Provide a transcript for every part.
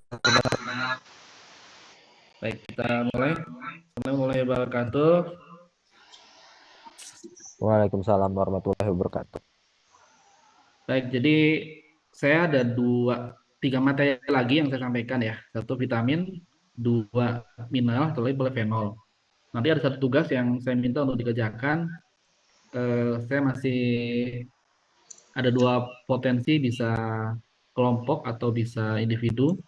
Baik, kita mulai. Assalamualaikum warahmatullahi wabarakatuh. Waalaikumsalam warahmatullahi wabarakatuh. Baik, jadi saya ada tiga materi lagi yang saya sampaikan ya. Satu vitamin, dua mineral, satu lagi polifenol. Nanti ada satu tugas yang saya minta untuk dikerjakan. Saya masih ada dua potensi bisa kelompok atau bisa individu.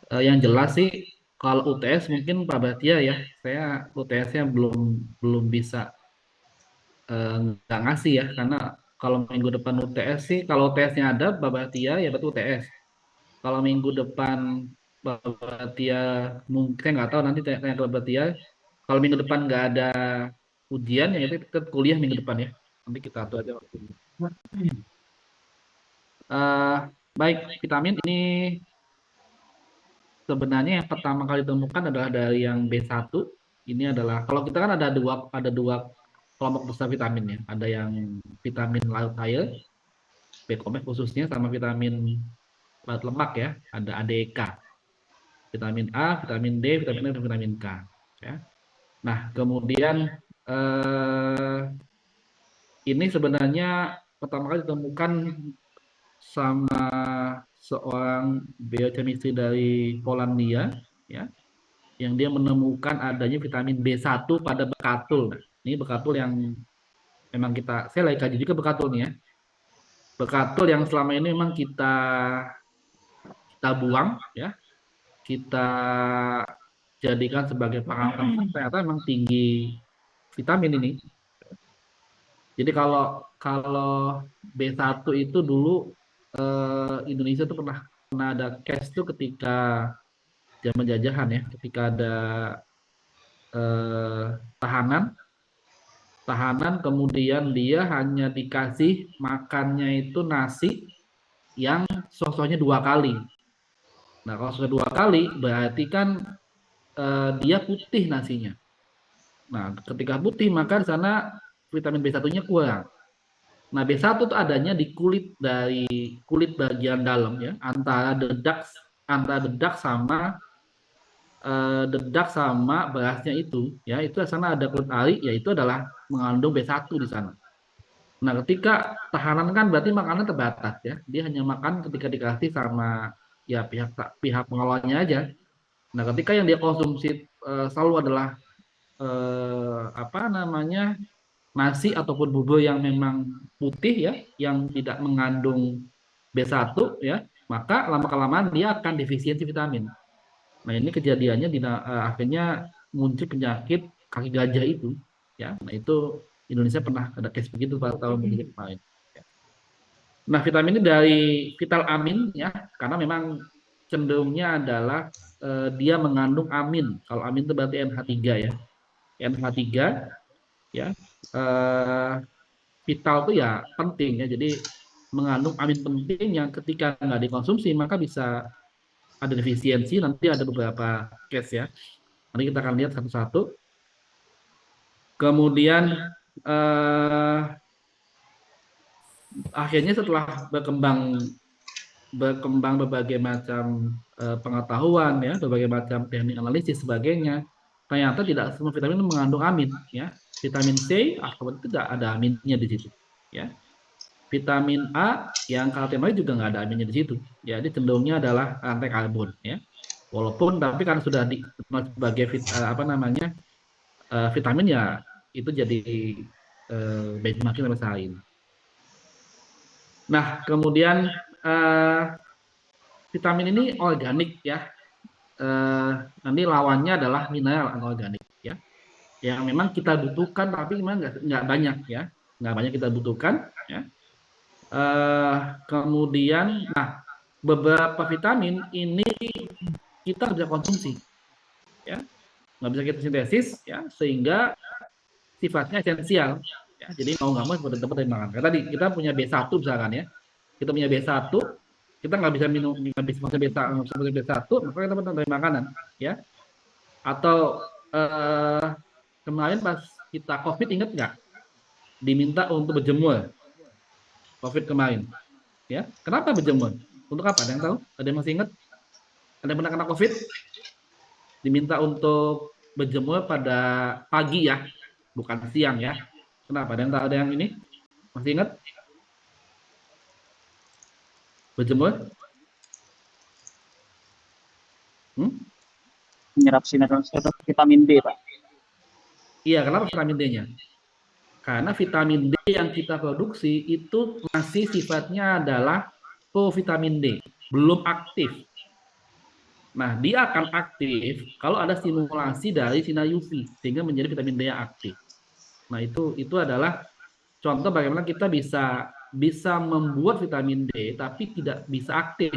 Yang jelas sih kalau UTS mungkin Pak Batia ya, saya UTS-nya belum belum bisa nggak ngasih ya karena kalau minggu depan UTS sih kalau UTS-nya ada Babatia ya betul UTS. Kalau minggu depan Babatia mungkin saya nggak tahu nanti tanya ke Babatia. Kalau minggu depan nggak ada ujian ya itu kita kuliah minggu depan ya. Nanti kita atur aja waktunya. Eh, baik, vitamin ini sebenarnya yang pertama kali ditemukan adalah dari yang B1. Ini adalah kalau kita kan ada dua kelompok besar vitamin ya. Ada yang vitamin laut air, B kompleks khususnya sama vitamin laut lemak ya, ada ADK, vitamin A, vitamin D, vitamin E, dan vitamin K. Ya. Nah, kemudian eh, ini sebenarnya pertama kali ditemukan sama seorang biokemisi dari Polandia, ya, yang dia menemukan adanya vitamin B1 pada bekatul. Nah, ini bekatul yang memang saya lagi kaji juga bekatul nih ya. Bekatul yang selama ini memang kita buang ya, kita jadikan sebagai pangan ternyata memang tinggi vitamin ini. Jadi kalau kalau B1 itu dulu Indonesia tuh pernah ada case tuh ketika zaman jajahan ya, ketika ada eh, tahanan tahanan kemudian dia hanya dikasih makannya itu nasi yang sosoknya 2 kali. Nah, kalau sudah 2 kali berarti kan dia putih nasinya. Nah, ketika putih maka di sana vitamin B1-nya kurang. Nah, B1 itu adanya di kulit bagian dalam ya, antara dedak sama dedak sama berasnya itu ya, itu di sana ada kulit ari yaitu adalah mengandung B1 di sana. Nah, ketika tahanan kan berarti makanan terbatas ya. Dia hanya makan ketika dikasih sama ya pihak pihak pengelolanya aja. Nah, ketika yang dia konsumsi selalu adalah apa namanya nasi ataupun bubur yang memang putih ya, yang tidak mengandung B1 ya, maka lama-kelamaan dia akan defisiensi vitamin. Nah, ini kejadiannya akhirnya muncul penyakit kaki gajah itu ya. Nah, itu Indonesia pernah ada case begitu pada tahun begitu kemarin. Nah, vitamin ini dari vital amin ya, karena memang cenderungnya adalah dia mengandung amin. Kalau amin itu berarti NH3 ya. NH3 ya. Eh, Vital itu ya penting ya. Jadi mengandung amin penting yang ketika nggak dikonsumsi maka bisa ada defisiensi. Nanti ada beberapa case ya. Nanti kita akan lihat satu-satu. Kemudian eh, akhirnya setelah berkembang berkembang berbagai macam pengetahuan ya, berbagai macam teknik analisis sebagainya. Ternyata tidak semua vitamin mengandung amin ya. Vitamin C, ascorbat itu tidak ada aminnya di situ ya. Vitamin A yang karotenoid juga nggak ada aminnya di situ. Jadi cenderungnya adalah rantai karbon ya. Walaupun tapi kan sudah sebagai apa namanya vitamin ya itu jadi benchmarking sama lain. Nah kemudian eh, vitamin ini organik ya. Nanti lawannya adalah mineral anorganik ya. Yang memang kita butuhkan tapi memang nggak banyak ya. Nggak banyak kita butuhkan ya. Kemudian, nah beberapa vitamin ini kita bisa konsumsi, ya nggak bisa kita sintesis, ya sehingga sifatnya esensial. Ya, jadi mau nggak mau seperti tempat dari makan. Kayak tadi kita punya B1 misalkan ya, kita punya B1, kita nggak bisa minum, nggak bisa makan B1, maka kita dapat dari makanan, ya. Atau kemarin pas kita COVID ingat nggak? Diminta untuk berjemur COVID kemarin, ya. Kenapa berjemur? Untuk apa? Ada yang tahu? Ada yang masih ingat? Ada yang pernah kena COVID? Diminta untuk berjemur pada pagi ya, bukan siang ya. Kenapa? Ada yang ini? Masih ingat berjemur? Hmm? Menyerap sinar vitamin D, Pak. Iya, kenapa vitamin D-nya? Karena vitamin D yang kita produksi itu masih sifatnya adalah provitamin D, belum aktif. Nah, dia akan aktif kalau ada stimulasi dari sinar UV sehingga menjadi vitamin D yang aktif. Nah, itu adalah contoh bagaimana kita bisa bisa membuat vitamin D tapi tidak bisa aktif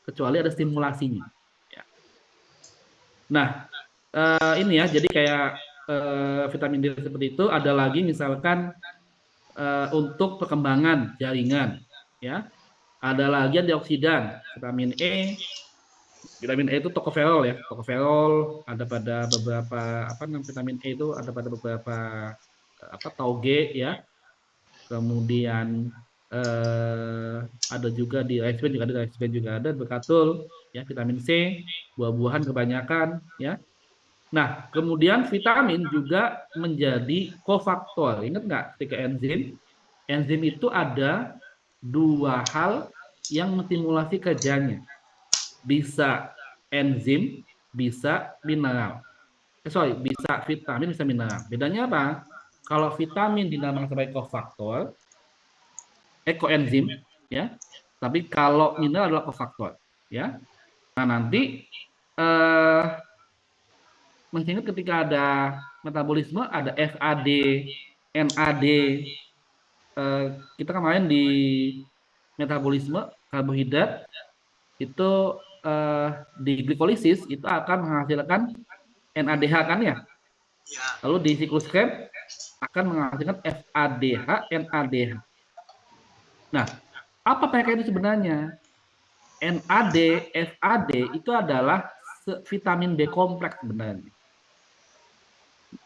kecuali ada stimulasinya. Ya. Nah, ini ya, jadi kayak vitamin D seperti itu. Ada lagi misalkan untuk perkembangan jaringan, ya. Ada lagi antioksidan, vitamin E. Vitamin E itu tokoferol ya, tokoferol ada pada beberapa apa namanya vitamin E itu ada pada beberapa apa tauge ya. Kemudian eh, ada juga di rice bran juga ada, rice bran juga ada, bekatul ya, vitamin C, buah-buahan kebanyakan ya. Nah, kemudian vitamin juga menjadi kofaktor. Ingat nggak ketika enzim? Enzim itu ada dua hal yang menstimulasi kerjanya. Bisa enzim, bisa mineral. Bisa vitamin, bisa mineral. Bedanya apa? Kalau vitamin dinamakan sebagai kofaktor, koenzim, ya. Tapi kalau mineral adalah kofaktor, ya. Nah, nanti eh, masih ingat ketika ada metabolisme, ada FAD, NAD. Eh, kita kemarin di metabolisme karbohidrat itu eh, di glikolisis itu akan menghasilkan NADH kan ya. Lalu di siklus Krebs akan menghasilkan FADH, NADH. Nah, apa mereka itu sebenarnya? NAD, FAD itu adalah vitamin B kompleks sebenarnya.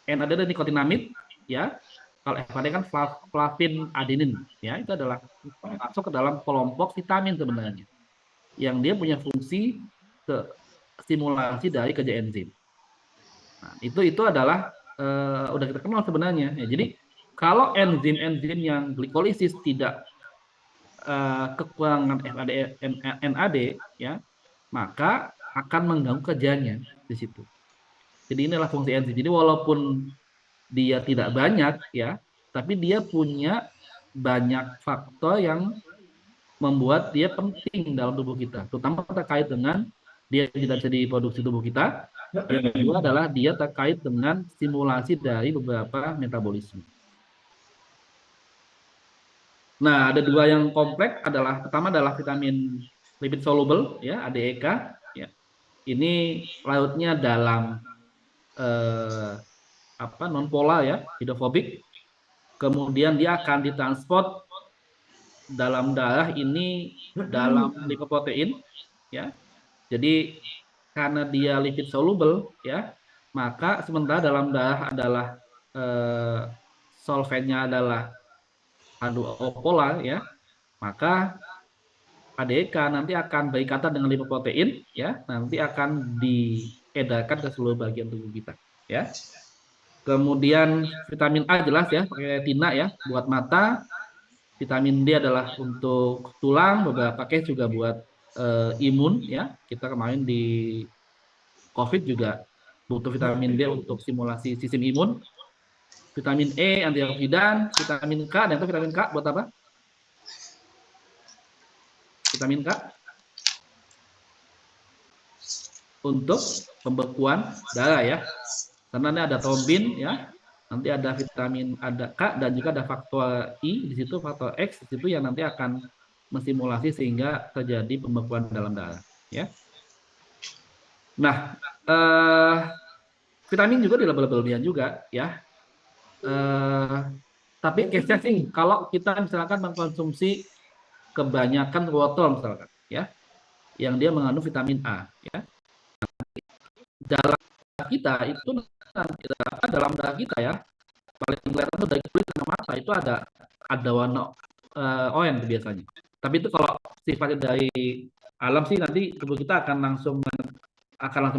NAD adalah nikotinamid, ya. Kalau FAD kan flavin adenin, ya itu adalah masuk ke dalam kelompok vitamin sebenarnya, yang dia punya fungsi ke stimulasi dari kerja enzim. Nah, itu adalah udah kita kenal sebenarnya. Ya, jadi kalau enzim-enzim yang glikolisis tidak kekurangan FAD, NAD, ya, maka akan mengganggu kerjanya di situ. Jadi inilah fungsi enzim. Jadi walaupun dia tidak banyak, ya, tapi dia punya banyak faktor yang membuat dia penting dalam tubuh kita, terutama terkait dengan dia tidak bisa diproduksi tubuh kita. Yang kedua adalah dia terkait dengan stimulasi dari beberapa metabolisme. Nah, ada dua yang kompleks adalah pertama adalah vitamin lipid soluble ya, ADEK ya. Ini lautnya dalam apa non polar ya, hidrofobik. Kemudian dia akan ditransport dalam darah ini dalam lipoprotein ya. Jadi karena dia lipid soluble ya, maka sementara dalam darah adalah eh, solvennya adalah H2O ya, maka ADK nanti akan berikatan dengan lipoprotein ya, nanti akan diedarkan ke seluruh bagian tubuh kita ya. Kemudian vitamin A jelas ya, pakai retina ya buat mata. Vitamin D adalah untuk tulang, beberapa case juga buat imun ya. Kita kemarin di COVID juga butuh vitamin D untuk stimulasi sistem imun. Vitamin E antioksidan, vitamin K, dan itu vitamin K buat apa? Vitamin K untuk pembekuan darah ya. Karena ini ada trombin ya. Nanti ada vitamin, ada K, dan juga ada faktor I di situ, faktor X di situ yang nanti akan menstimulasi sehingga terjadi pembekuan dalam darah ya. Nah, vitamin juga di level-levelnya juga ya. Tapi case-nya sih kalau kita misalkan mengkonsumsi kebanyakan wortel misalkan ya, yang dia mengandung vitamin A ya. Dalam kita itu nanti dalam darah kita ya, paling kelihatan tuh dari kulit sama mata itu ada warna oranye biasanya. Tapi itu kalau sifatnya dari alam sih nanti tubuh kita akan langsung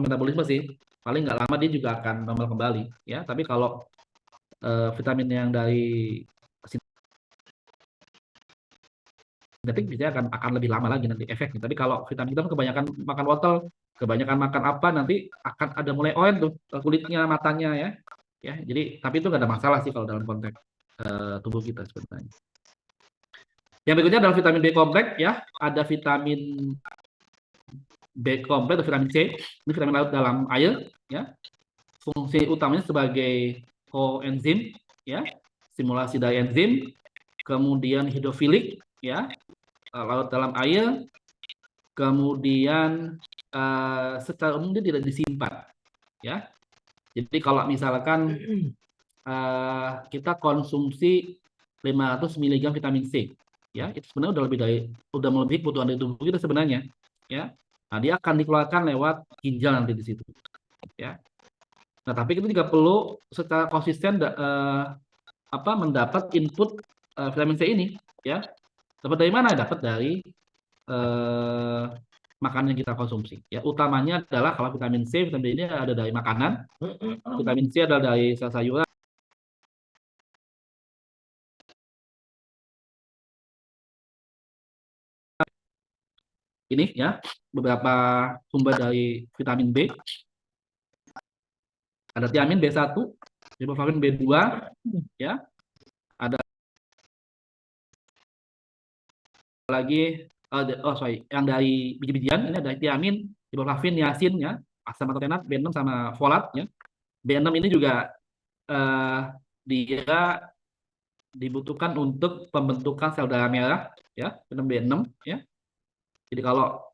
metabolisme sih. Paling nggak lama dia juga akan normal kembali, ya. Tapi kalau vitamin yang dari sintetik biasanya akan lebih lama lagi nanti efeknya. Tapi kalau vitamin kita kebanyakan makan wortel, kebanyakan makan apa, nanti akan ada mulai oil tuh kulitnya, matanya, ya. Ya, jadi tapi itu nggak ada masalah sih kalau dalam konteks tubuh kita sebenarnya. Yang berikutnya adalah vitamin B kompleks, ya. Ada vitamin B kompleks atau vitamin C. Ini vitamin laut dalam air, ya. Fungsi utamanya sebagai koenzim, ya. Stimulasi dari enzim, kemudian hidrofilik, ya. Laut dalam air, kemudian secara umum dia tidak disimpan, ya. Jadi kalau misalkan kita konsumsi 500 mg vitamin C, ya, itu sebenarnya udah melebihi kebutuhan dari tubuh kita sebenarnya, ya. Nah, dia akan dikeluarkan lewat ginjal nanti di situ, ya. Nah, tapi kita juga perlu secara konsisten mendapat input vitamin C ini, ya. Dapat dari mana? Dapat dari makanan yang kita konsumsi. Ya, utamanya adalah kalau vitamin C, vitamin D ini ada dari makanan. Vitamin C adalah dari sayur-sayuran. Ini ya beberapa sumber dari vitamin B. Ada tiamin B1, riboflavin B2, ya. Ada lagi yang dari biji-bijian ini ada tiamin, riboflavin, niacin, ya, asam pantotenat, B6 sama folat, ya. B6 ini juga dia dibutuhkan untuk pembentukan sel darah merah, ya, vitamin B6, ya. Jadi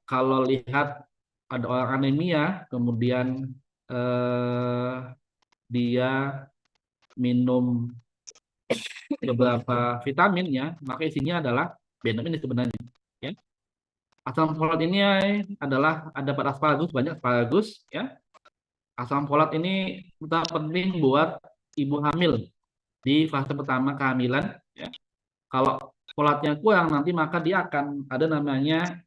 kalau lihat ada orang anemia, kemudian dia minum beberapa vitamin, ya, maka isinya adalah B6 ini sebenarnya, ya. Asam folat ini adalah ada pada asparagus, banyak asparagus, ya. Asam folat ini tetap penting buat ibu hamil di fase pertama kehamilan, ya. Kalau folatnya kurang nanti maka dia akan ada namanya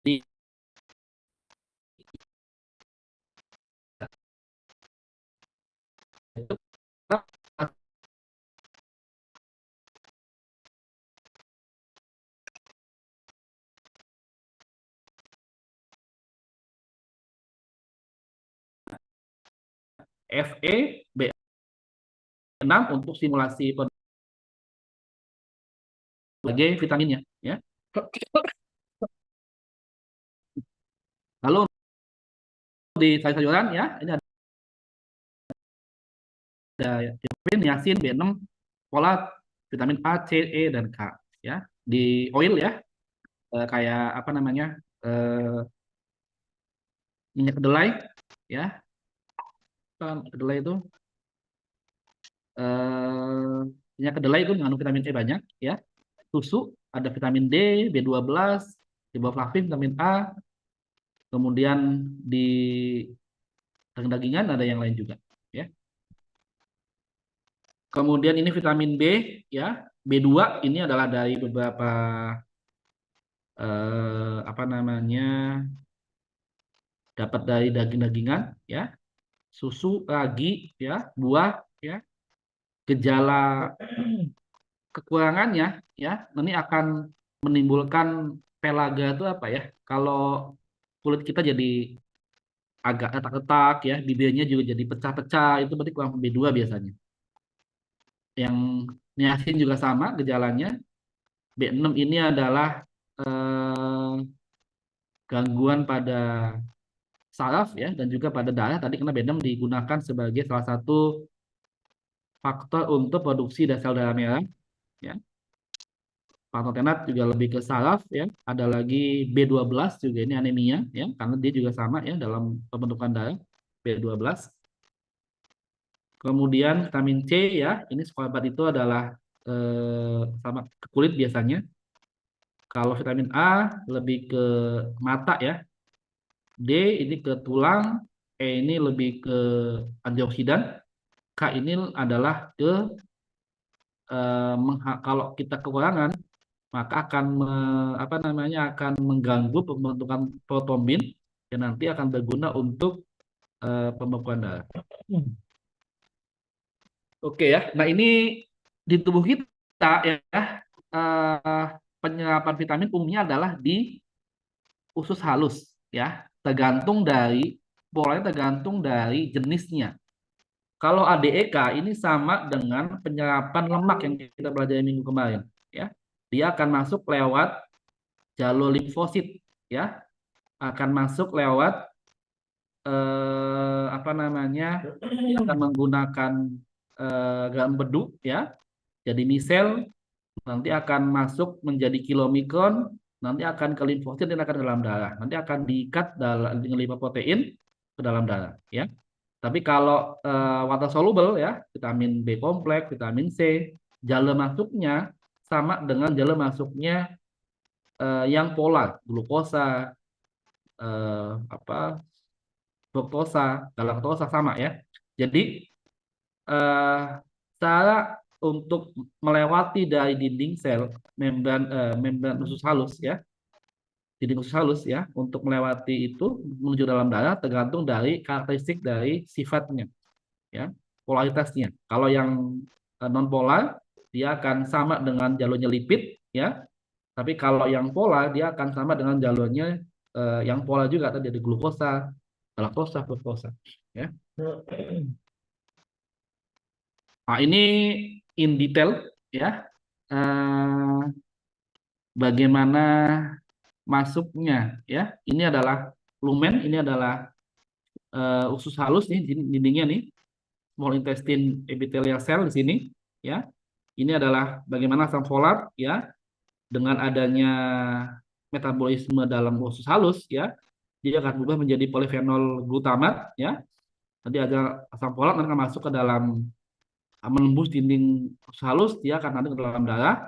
di Fe B6 untuk stimulasi sebagai vitaminnya, ya. Lalu di sayur-sayuran, ya, ini ada vitamin niacin, B6, folat, vitamin A, C, E, dan K, ya. Di oil, ya, kayak apa namanya, minyak kedelai, ya. Kedelai itu minyak kedelai itu mengandung vitamin E banyak, ya. Susu ada vitamin D, B12, riboflavin, vitamin A. Kemudian di daging-dagingan ada yang lain juga, ya. Kemudian ini vitamin B, ya. B2 ini adalah dari beberapa dapat dari daging-dagingan, ya. Susu, ragi, ya, buah, ya. Gejala kekurangannya, ya, ini akan menimbulkan pelaga itu apa, ya? Kalau kulit kita jadi agak retak-retak, ya, bibirnya juga jadi pecah-pecah, itu berarti kurang B2 biasanya. Yang niacin juga sama gejalanya. B6 ini adalah gangguan pada saraf, ya, dan juga pada darah tadi karena B6 digunakan sebagai salah satu faktor untuk produksi sel darah merah, ya. Pantotenat juga lebih ke saraf, ya. Ada lagi B12 juga ini anemia, ya, karena dia juga sama, ya, dalam pembentukan darah B12. Kemudian vitamin C, ya, ini sahabat itu adalah sama ke kulit biasanya. Kalau vitamin A lebih ke mata, ya. D ini ke tulang, E ini lebih ke antioksidan, K ini adalah kalau kita kekurangan maka akan apa namanya akan mengganggu pembentukan protombin yang nanti akan berguna untuk pembekuan darah. Oke ya. Nah ini di tubuh kita ya eh, penyerapan vitamin umumnya adalah di usus halus ya. Tergantung dari jenisnya. Kalau ADEK ini sama dengan penyerapan lemak yang kita pelajari minggu kemarin ya. Dia akan masuk lewat jalur limfosit ya, akan masuk lewat apa namanya akan menggunakan garam bedu ya. Jadi misel nanti akan masuk menjadi kilomikron, nanti akan ke limfosit dan akan ke dalam darah. Nanti akan diikat dengan lipoprotein ke dalam darah ya. Tapi kalau water soluble ya, vitamin B kompleks, vitamin C, jalur masuknya sama dengan jalur masuknya yang polar, glukosa, apa fruktosa, galaktosa sama ya. Jadi eh, cara untuk melewati dari dinding sel membran usus halus ya, dinding usus halus ya, untuk melewati itu menuju dalam darah tergantung dari karakteristik dari sifatnya ya, polaritasnya. Kalau yang non polar dia akan sama dengan jalurnya lipid ya, tapi kalau yang polar dia akan sama dengan jalurnya yang polar juga tadi ada glukosa, galaktosa, fruktosa ya. Nah, ini in detail ya. Eh, Bagaimana masuknya ya. Ini adalah lumen, ini adalah usus halus nih dindingnya nih, small intestine epithelial cell di sini ya. Ini adalah bagaimana asam folat ya dengan adanya metabolisme dalam usus halus ya. Dia akan berubah menjadi polifenol glutamat ya. Nanti ada asam folat nanti akan masuk ke dalam menembus dinding usus halus, dia akan nanti ke dalam darah.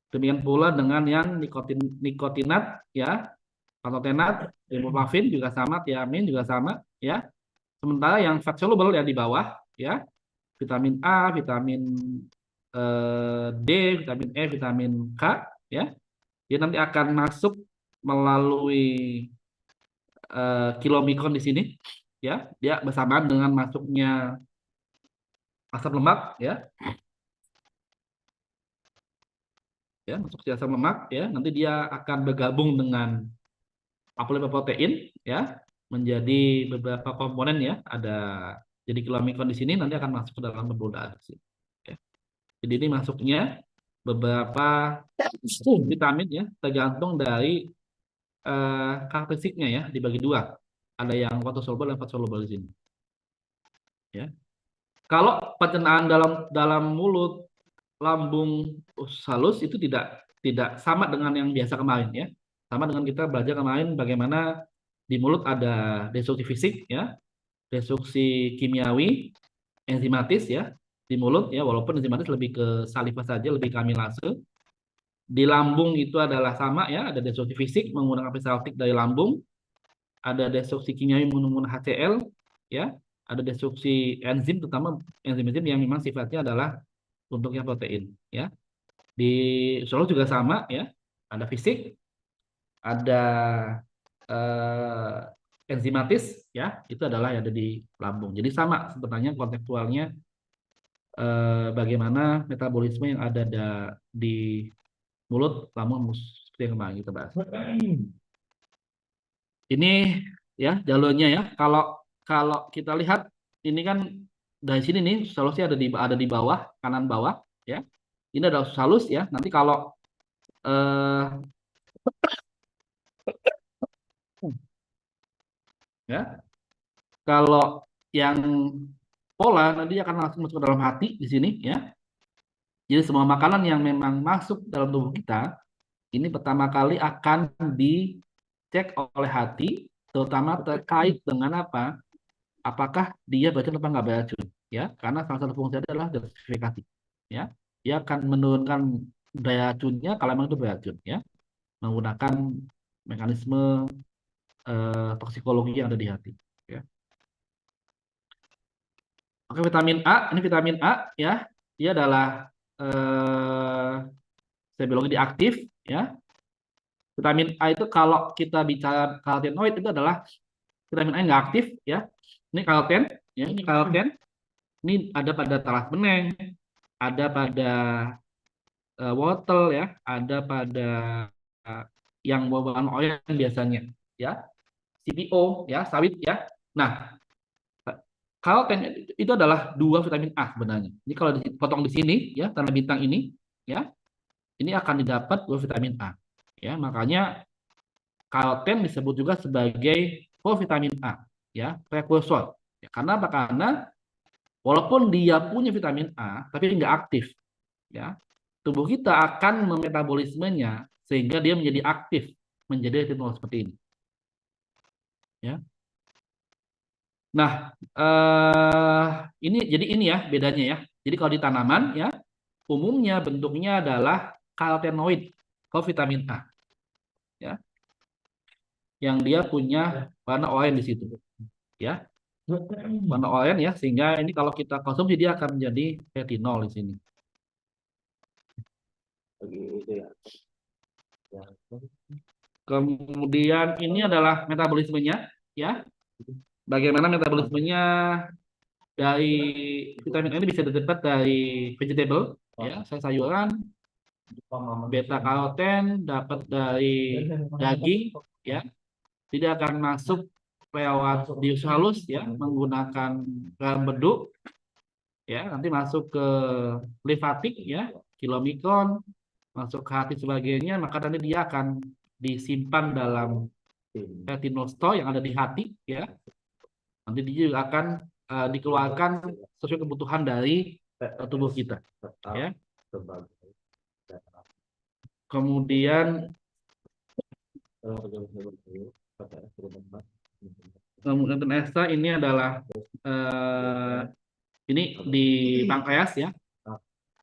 Demikian pula dengan yang nikotinat ya, pantotenat, riboflavin juga sama, tiamin juga sama ya. Sementara yang fat soluble yang di bawah ya, vitamin A, vitamin D, vitamin E, vitamin K ya, dia nanti akan masuk melalui kilomikron di sini ya, dia bersamaan dengan masuknya asam lemak ya masuk ke asam lemak ya, nanti dia akan bergabung dengan apolipoprotein ya menjadi beberapa komponen ya, ada jadi kilomikron di sini nanti akan masuk ke dalam pembuluh darah ya. Jadi ini masuknya beberapa vitamin ya tergantung dari karakteristiknya ya, dibagi dua, ada yang water soluble dan fat soluble di sini ya. Kalau pencernaan dalam dalam mulut, lambung, usus halus itu tidak tidak sama dengan yang biasa kemarin ya. Sama dengan kita belajar kemarin bagaimana di mulut ada destruksi fisik ya, destruksi kimiawi, enzimatis ya di mulut ya, walaupun enzimatis lebih ke saliva saja, lebih ke amilase. Di lambung itu adalah sama ya, ada destruksi fisik menggunakan peristaltik dari lambung, ada destruksi kimiawi menggunakan HCl ya, ada destruksi enzim, terutama enzim-enzim yang memang sifatnya adalah untuknya protein ya. Di Solo juga sama ya, ada fisik, ada enzimatis ya, itu adalah yang ada di lambung. Jadi sama sebenarnya kontekstualnya bagaimana metabolisme yang ada di mulut, lambung, seperti yang kemarin kita bahas. Ini ya jalurnya ya. Kalau kalau kita lihat ini kan dari sini nih solusi ada di bawah, kanan bawah ya. Ini ada usus halus ya. Nanti kalau eh, ya kalau yang pola nanti akan langsung masuk ke dalam hati di sini ya. Jadi semua makanan yang memang masuk dalam tubuh kita ini pertama kali akan dicek oleh hati, terutama terkait dengan apa? Apakah dia beracun atau nggak beracun? Ya, karena salah satu fungsi adalah detoksifikasi. Ya, dia akan menurunkan daya racunnya kalau memang itu beracun. Ya, menggunakan mekanisme toksikologi yang ada di hati. Ya. Oke, vitamin A, ini vitamin A ya. Dia adalah saya bilang di aktif ya. Vitamin A itu kalau kita bicara karotenoid itu adalah vitamin A yang nggak aktif ya. Ini karoten, ya ini karoten. Ini ada pada talas beneng, ada pada wortel ya, ada pada eh, yang berwarna oranye biasanya ya. CPO ya, sawit ya. Nah, karoten itu adalah dua vitamin A sebenarnya. Ini kalau dipotong di sini ya, tanda bintang ini ya, ini akan didapat dua vitamin A. Ya, makanya karoten disebut juga sebagai provitamin A, ya, prekursor. Ya, karena apa? Karena walaupun dia punya vitamin A, tapi nggak aktif, ya, tubuh kita akan memetabolismenya sehingga dia menjadi aktif, menjadi retinol seperti ini. Ya. Nah, ini jadi ini ya bedanya ya. Jadi kalau di tanaman ya, umumnya bentuknya adalah karotenoid, vitamin A, ya, yang dia punya warna oranye di situ, ya. Warna oranye ya, sehingga ini kalau kita konsumsi dia akan menjadi retinol di sini. Kemudian ini adalah metabolismenya ya. Bagaimana metabolismenya dari vitamin A ini bisa didapat dari vegetable ya, sayuran, beta karoten dapat dari daging ya. Tidak akan masuk lewat dius halus ya, menggunakan garam bedu ya, nanti masuk ke limfatik ya, kilomikron, masuk ke hati sebagainya, maka nanti dia akan disimpan dalam retinol store yang ada di hati ya. Nanti dia juga akan dikeluarkan sesuai kebutuhan dari tubuh kita ya. Kemudian kemudian ekstra ini adalah ini di pankreas ya.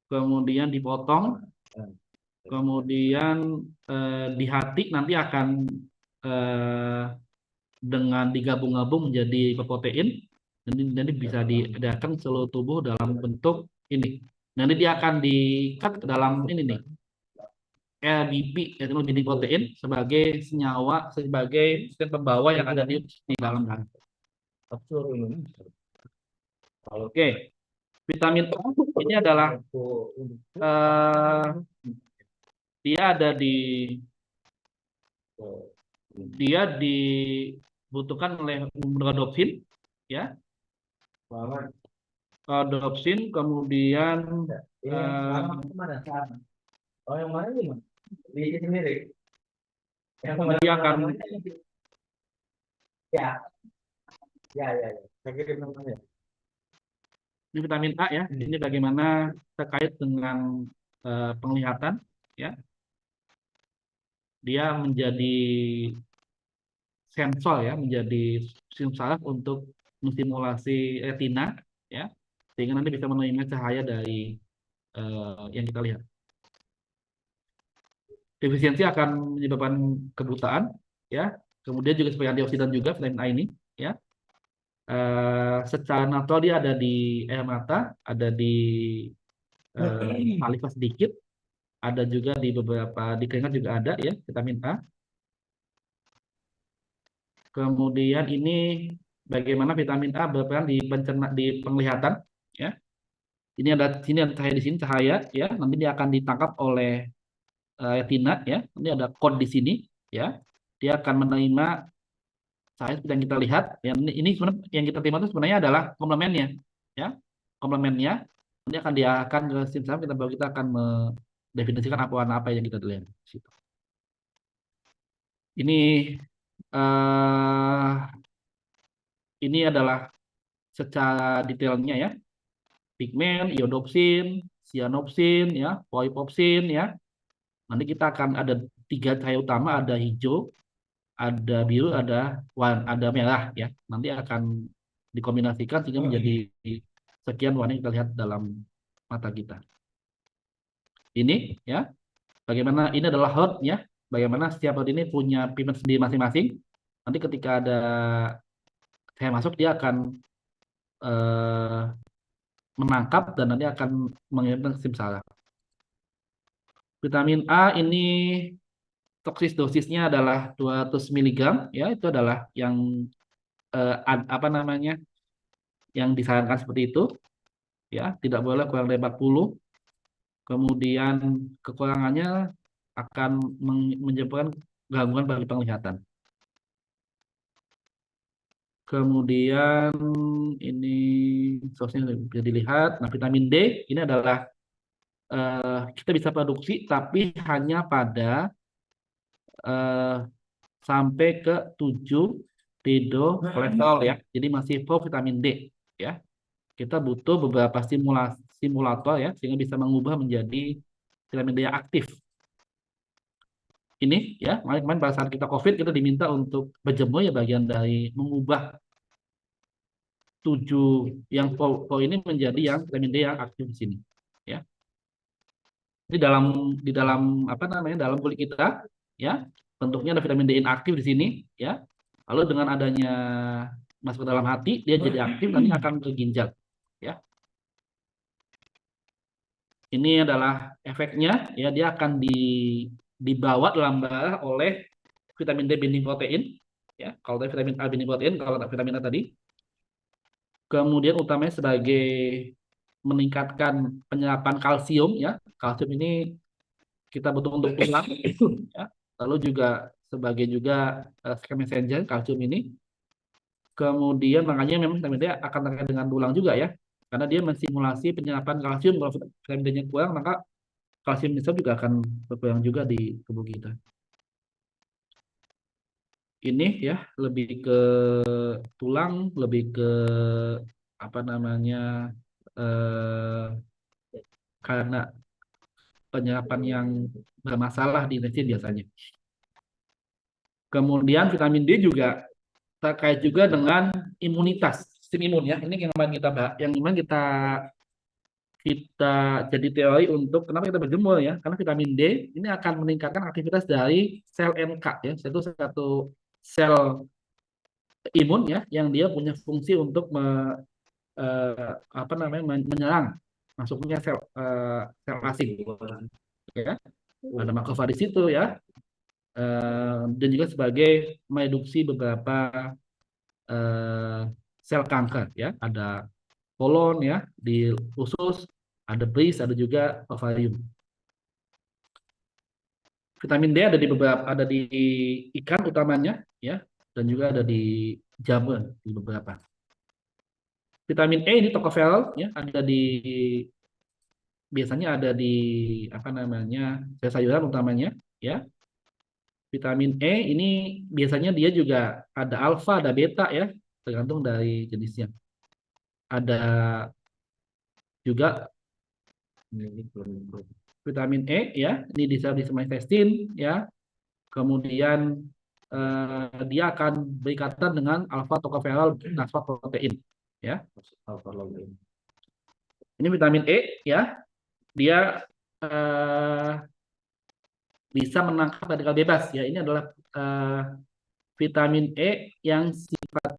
Kemudian dipotong, kemudian di hati nanti akan dengan digabung-gabung menjadi protein, nanti bisa diedarkan seluruh tubuh dalam bentuk ini. Nanti dia akan di-cut ke dalam ini nih, LBP, yaitu binding protein, sebagai senyawa, sebagai sistem pembawa yang ada di dalam darah. Oke, vitamin A ini adalah dia ada dia dibutuhkan oleh rhodopsin ya, rhodopsin, kemudian Oh, yang mana nih, Mas? Di sendiri. dia akan Ya, ya. Saya kirim namanya. ini vitamin A ya, ini bagaimana terkait dengan penglihatan ya. Dia menjadi sensor ya, menjadi saraf untuk menstimulasi retina ya, sehingga nanti bisa menerima cahaya dari yang kita lihat. Defisiensi akan menyebabkan kebutaan ya. Kemudian juga sebagai antioksidan juga vitamin A ini ya. Secara natural dia ada di air mata, ada di saliva sedikit, ada juga di beberapa di keringat juga ada ya vitamin A. Kemudian ini bagaimana vitamin A berperan di penglihatan ya. Ini ada cahaya di sini cahaya ya, nanti dia akan ditangkap oleh retina ya. Nanti ada kode di sini ya. Dia akan menerima cahaya seperti yang kita lihat. Ini sebenarnya yang kita terima itu sebenarnya adalah komplemennya ya. Komplemennya nanti akan diarahkan ke sistem kita akan mendefinisikan apa warna apa yang kita lihat di situ. Ini adalah secara detailnya ya, pigmen, iodopsin, cyanopsin, ya, polypopsin, ya. Nanti kita akan ada 3 cahaya utama, ada hijau, ada biru, ada merah, ya. Nanti akan dikombinasikan sehingga menjadi sekian warna yang kita lihat dalam mata kita. Ini, ya, bagaimana ini adalah herd, ya. Bagaimana setiap herd ini punya pigmen sendiri masing-masing. Nanti ketika ada cahaya masuk, dia akan menangkap dan nanti akan mengirimkan ke sistem saraf. Vitamin A ini toksis dosisnya adalah 200 mg, ya itu adalah yang apa namanya, yang disarankan seperti itu, ya tidak boleh kurang dari 40. Kemudian kekurangannya akan menyebabkan gangguan pada penglihatan. Kemudian ini sosnya bisa dilihat. Nah, vitamin D ini adalah kita bisa produksi tapi hanya pada sampai ke 7 kolesterol ya. Jadi masih vitamin D ya. Kita butuh beberapa simulator ya sehingga bisa mengubah menjadi vitamin D yang aktif. Ini ya, kemarin pada saat kita COVID kita diminta untuk berjemur ya bagian dari mengubah 7 yang ini menjadi yang vitamin D yang aktif di sini ya. Di dalam apa namanya, dalam kulit kita ya, bentuknya ada vitamin D inaktif di sini ya. Lalu dengan adanya masuk ke dalam hati dia jadi aktif, nanti akan ke ginjal ya. Ini adalah efeknya ya, dia akan dibawa dalam darah oleh vitamin D binding protein ya. Kalau tadi vitamin A binding protein, kalau vitamin A tadi. Kemudian utamanya sebagai meningkatkan penyerapan kalsium ya. Kalsium ini kita butuh untuk tulang ya. Lalu juga sebagai juga second messenger kalsium ini. Kemudian makanya memang vitamin D akan terkait dengan tulang juga ya. Karena dia mensimulasi penyerapan kalsium. Kalau vitamin D-nya kurang, maka kalsium juga akan berkurang juga di tubuh kita. Ini ya lebih ke tulang, lebih ke apa namanya, karena penyerapan yang bermasalah di intestine biasanya. Kemudian vitamin D juga terkait juga dengan imunitas, sistem imun ya. Ini yang kemarin kita jadi teori untuk kenapa kita berjemur ya, karena vitamin D ini akan meningkatkan aktivitas dari sel NK ya, itu satu sel imun ya yang dia punya fungsi untuk menyerang masuknya sel asing ya, ada makrofagus itu ya, dan juga sebagai mereduksi beberapa sel kanker ya, ada kolon ya di usus, ada breast, ada juga ovarium. Vitamin D ada di ikan utamanya ya, dan juga ada di jamur di beberapa. Vitamin E ini tocopherol ya, biasanya ada di apa namanya, sayur-sayuran utamanya ya. Vitamin E ini biasanya dia juga ada alfa, ada beta ya, tergantung dari jenisnya. Ada juga vitamin E ya, ini bisa di semua intestine ya. Kemudian dia akan berikatan dengan alfa tocopherol protein ya. Ini vitamin E ya, dia bisa menangkap radikal bebas ya. Ini adalah vitamin E yang sifat